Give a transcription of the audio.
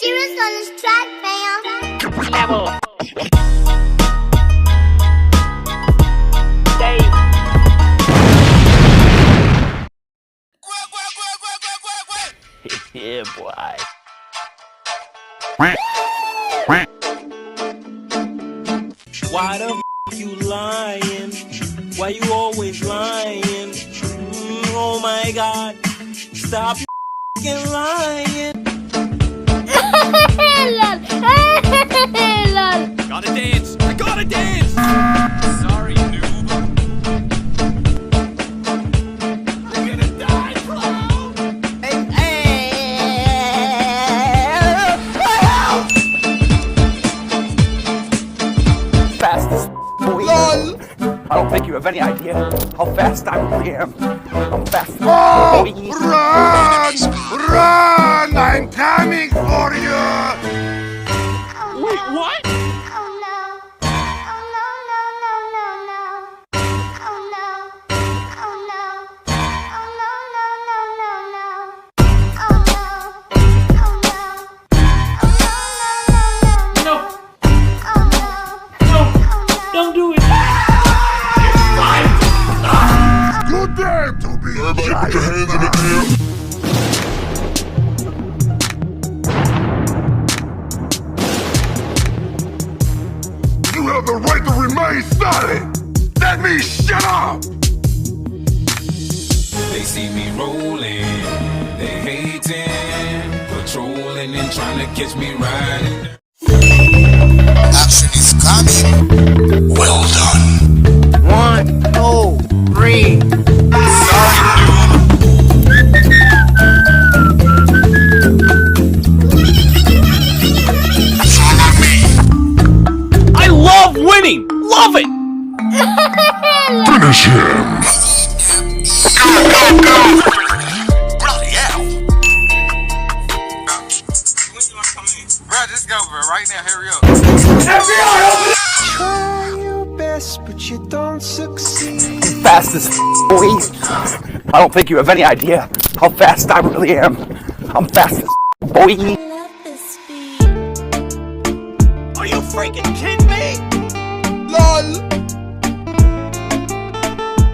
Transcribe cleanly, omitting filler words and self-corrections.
serious on this track, fam. Level. Dave. Yeah, boy. Why the f you lying? Why you always lying? Oh my God, stop f***ing lying. Gotta dance! I gotta dance! Sorry, noob. I'm gonna die, clown! Fastest boy. LOL! I don't think you have any idea how fast I really am. I'm fast. Oh, run! Run! I'm coming for you! Wait, what? Oh no. Oh no, no, no, no, no. Oh no. Oh no. Oh no, no, no, no, no. Oh no. Oh no. Oh no, no, no, no. No, Oh no. no, don't do it. You dare to be Everybody put your hands in the air. You have the right to remain silent! That means shut up! They see me rolling, they hating, patrolling and trying to catch me riding. Action is coming. Well done. 1, 2, 3. I love winning! Love it! Finish him! Bloody hell! Bro, just go, bro. Right now, hurry up. Try your best, but you don't succeed. Fastest boy. I don't think you have any idea how fast I really am. I'm fastest boy. Are you freaking kidding me? LOL!